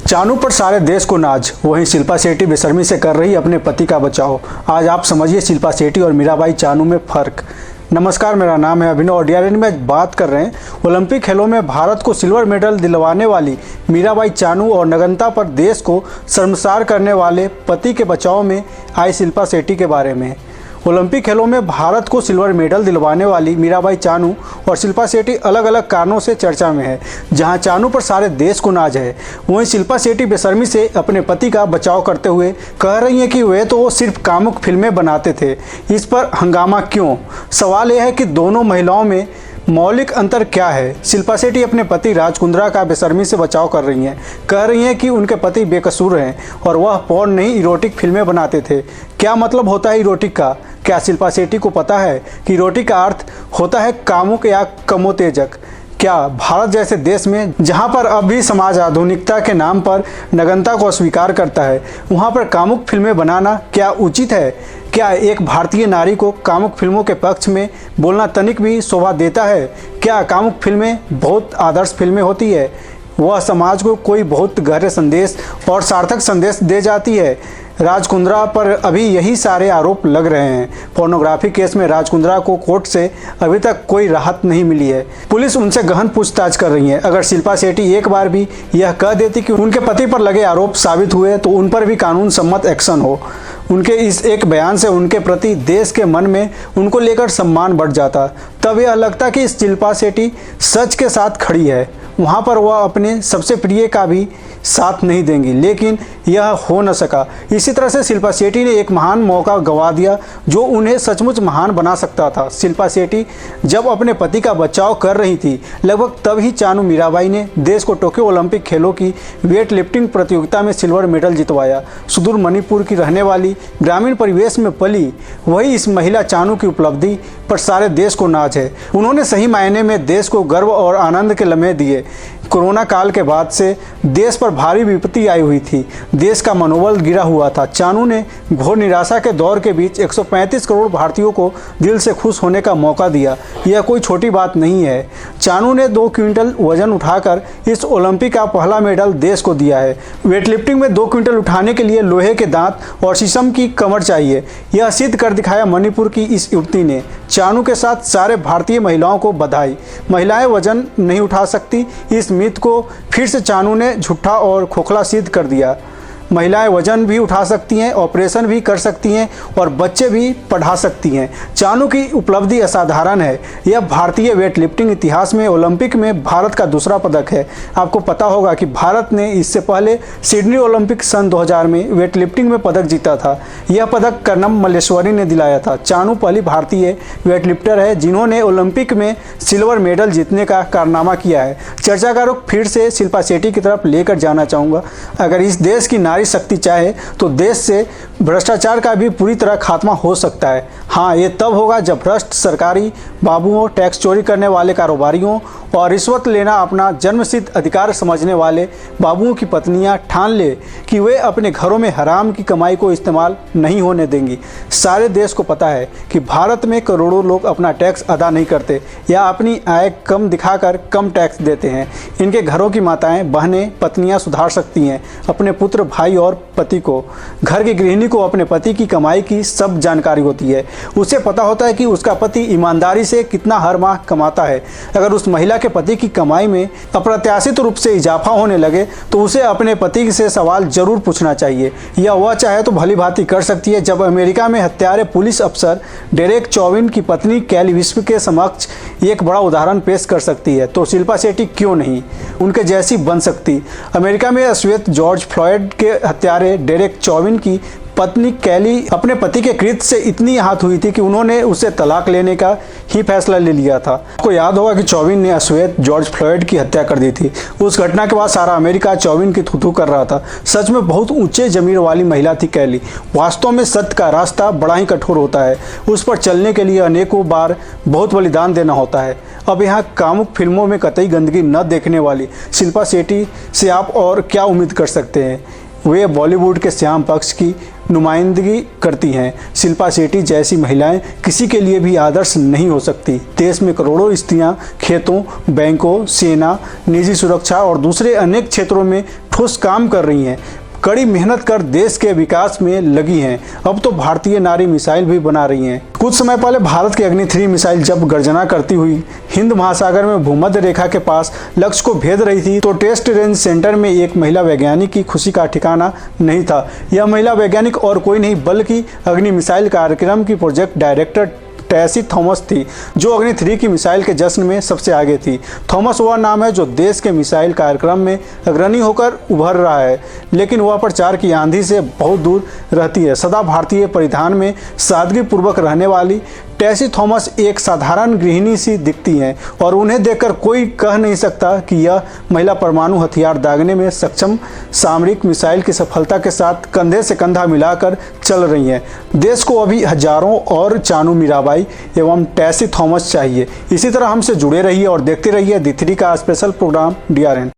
चानू पर सारे देश को नाज, वहीं शिल्पा शेट्टी बेशर्मी से कर रही अपने पति का बचाव। आज आप समझिए शिल्पा शेट्टी और मीराबाई चानू में फर्क। नमस्कार, मेरा नाम है अभिनव और DRN में बात कर रहे हैं ओलंपिक खेलों में भारत को सिल्वर मेडल दिलवाने वाली मीराबाई चानू और नग्नता पर देश को शर्मसार करने वाले पति के बचाव में आई शिल्पा शेट्टी के बारे में। ओलंपिक खेलों में भारत को सिल्वर मेडल दिलवाने वाली मीराबाई चानू और शिल्पा शेट्टी अलग अलग कारणों से चर्चा में है। जहां चानू पर सारे देश को नाज है, वहीं शिल्पा शेट्टी बेशर्मी से अपने पति का बचाव करते हुए कह रही हैं कि वे तो सिर्फ कामुक फिल्में बनाते थे। इस पर हंगामा क्यों? सवाल यह है कि दोनों महिलाओं में मौलिक अंतर क्या है। शिल्पा शेट्टी अपने पति राज कुंद्रा का बेशर्मी से बचाव कर रही हैं, कह रही हैं कि उनके पति बेकसूर हैं और वह पॉर्न नहीं इरोटिक फिल्में बनाते थे। क्या मतलब होता है इरोटिक का? क्या शिल्पा शेट्टी को पता है कि इरोटिक का अर्थ होता है कामुक या कमोतेजक? क्या भारत जैसे देश में जहां पर अब भी समाज आधुनिकता के नाम पर नग्नता को अस्वीकार करता है, वहां पर कामुक फिल्में बनाना क्या उचित है? क्या एक भारतीय नारी को कामुक फिल्मों के पक्ष में बोलना तनिक भी शोभा देता है? क्या कामुक फिल्में बहुत आदर्श फिल्में होती है? वह समाज को कोई बहुत गहरे संदेश और सार्थक संदेश दे जाती है। राज कुंद्रा पर अभी यही सारे आरोप लग रहे हैं। पोर्नोग्राफी केस में राज कुंद्रा को कोर्ट से अभी तक कोई राहत नहीं मिली है। पुलिस उनसे गहन पूछताछ कर रही है। अगर शिल्पा शेट्टी एक बार भी यह कह देती कि उनके पति पर लगे आरोप साबित हुए तो उन पर भी कानून सम्मत एक्शन हो। उनके इस एक बयान से उनके प्रति देश के मन में उनको लेकर सम्मान बढ़ जाता। तब यह लगता कि शिल्पा शेट्टी सच के साथ खड़ी है, वहाँ पर वह अपने सबसे प्रिय का भी साथ नहीं देंगी, लेकिन यह हो न सका। इसी तरह से शिल्पा शेट्टी ने एक महान मौका गंवा दिया जो उन्हें सचमुच महान बना सकता था। शिल्पा शेट्टी जब अपने पति का बचाव कर रही थी, लगभग तब ही चानू मीराबाई ने देश को टोक्यो ओलंपिक खेलों की वेट लिफ्टिंग प्रतियोगिता में सिल्वर मेडल जितवाया। सुदूर मणिपुर की रहने वाली ग्रामीण परिवेश में पली वही इस महिला चानू की उपलब्धि पर सारे देश को नाज है। उन्होंने सही मायने में देश को गर्व और आनंद के लम्हे दिए। कोरोना काल के बाद से देश पर भारी विपत्ति आई हुई थी, देश का मनोबल गिरा हुआ था। चानू ने घोर निराशा के दौर के बीच 135 करोड़ भारतीयों को दिल से खुश होने का मौका दिया। यह कोई छोटी बात नहीं है। चानू ने 2 क्विंटल वजन उठाकर इस ओलंपिक का पहला मेडल देश को दिया है। वेटलिफ्टिंग में 2 क्विंटल उठाने के लिए लोहे के दांत और शीशम की कमर चाहिए, यह सिद्ध कर दिखाया मणिपुर की इस युवती ने। चानू के साथ सारे भारतीय महिलाओं को बधाई। महिलाएं वजन नहीं उठा सकती, इस मिथ को फिर से चानू ने झूठा और खोखला सिद्ध कर दिया। महिलाएं वजन भी उठा सकती हैं, ऑपरेशन भी कर सकती हैं और बच्चे भी पढ़ा सकती हैं। चानू की उपलब्धि असाधारण है। यह भारतीय वेट लिफ्टिंग इतिहास में ओलंपिक में भारत का दूसरा पदक है। आपको पता होगा कि भारत ने इससे पहले सिडनी ओलंपिक सन 2000 में वेट लिफ्टिंग में पदक जीता था। यह पदक कर्णम मल्लेश्वरी ने दिलाया था। चानू पहली भारतीय वेट लिफ्टर है जिन्होंने ओलंपिक में सिल्वर मेडल जीतने का कारनामा किया है। चर्चा का रुख फिर से शिल्पा शेट्टी की तरफ लेकर जाना चाहूँगा। अगर इस देश की नारी शक्ति चाहे तो देश से भ्रष्टाचार का भी पूरी तरह खात्मा हो सकता है। हाँ, ये तब होगा जब भ्रष्ट सरकारी बाबुओं, टैक्स चोरी करने वाले कारोबारियों और रिश्वत लेना अपना जन्मसिद्ध अधिकार समझने वाले बाबुओं की पत्नियां ठान ले कि वे अपने घरों में हराम की कमाई को इस्तेमाल नहीं होने देंगी। सारे देश को पता है कि भारत में करोड़ों लोग अपना टैक्स अदा नहीं करते या अपनी आय कम दिखाकर कम टैक्स देते हैं। इनके घरों की माताएं, बहनें, पत्नियां सुधार सकती हैं अपने पुत्र, भाई और पति को। घर की गृहिणी को अपने पति की कमाई की सब जानकारी होती है। उसे पता होता है कि उसका पति ईमानदारी से कितना हर माह कमाता है। अगर उस महिला के पति की कमाई में अप्रत्याशित रूप से इजाफा होने लगे तो उसे अपने पति से सवाल जरूर पूछना चाहिए। या वह चाहे तो भली भांति कर सकती है। जब अमेरिका में हत्यारे पुलिस अफसर डेरेक चौविन की पत्नी कैली विश्व के समक्ष एक बड़ा उदाहरण पेश कर सकती है, तो शिल्पा शेट्टी क्यों नहीं उनके जैसी बन सकती। अमेरिका में अश्वेत जॉर्ज फ्लॉयड के हत्यारे डेरेक चौविन की पत्नी कैली अपने पति के कृत्य से इतनी आहत हुई थी कि उन्होंने उसे तलाक लेने का ही फैसला ले लिया था। आपको याद होगा कि चौविन ने अश्वेत जॉर्ज फ्लॉयड की हत्या कर दी थी। उस घटना के बाद सारा अमेरिका चौविन की थू-थू कर रहा था। सच में बहुत ऊंचे जमीर वाली महिला थी कैली। वास्तव में सत्य का रास्ता बड़ा ही कठोर होता है। उस पर चलने के लिए अनेकों बार बहुत बलिदान देना होता है। अब यहाँ कामुक फिल्मों में कतई गंदगी न देखने वाली शिल्पा शेट्टी से आप और क्या उम्मीद कर सकते हैं। वे बॉलीवुड के श्याम पक्ष की नुमाइंदगी करती हैं। शिल्पा शेट्टी जैसी महिलाएं किसी के लिए भी आदर्श नहीं हो सकती। देश में करोड़ों स्त्रियां खेतों, बैंकों, सेना, निजी सुरक्षा और दूसरे अनेक क्षेत्रों में ठोस काम कर रही हैं, कड़ी मेहनत कर देश के विकास में लगी हैं। अब तो भारतीय नारी मिसाइल भी बना रही हैं। कुछ समय पहले भारत की अग्नि 3 मिसाइल जब गर्जना करती हुई हिंद महासागर में भूमध्य रेखा के पास लक्ष्य को भेद रही थी तो टेस्ट रेंज सेंटर में एक महिला वैज्ञानिक की खुशी का ठिकाना नहीं था। यह महिला वैज्ञानिक और कोई नहीं बल्कि अग्नि मिसाइल कार्यक्रम की प्रोजेक्ट डायरेक्टर टेसी थॉमस थी, जो अग्नि 3 की मिसाइल के जश्न में सबसे आगे थी। थॉमस वह नाम है जो देश के मिसाइल कार्यक्रम में अग्रणी होकर उभर रहा है, लेकिन वह प्रचार की आंधी से बहुत दूर रहती है। सदा भारतीय परिधान में सादगी पूर्वक रहने वाली टेसी थॉमस एक साधारण गृहिणी सी दिखती हैं और उन्हें देखकर कोई कह नहीं सकता कि यह महिला परमाणु हथियार दागने में सक्षम सामरिक मिसाइल की सफलता के साथ कंधे से कंधा मिलाकर चल रही हैं। देश को अभी हजारों और चानू मीराबाई एवं टेसी थॉमस चाहिए। इसी तरह हमसे जुड़े रहिए और देखते रहिए दी 3 का स्पेशल प्रोग्राम DRN।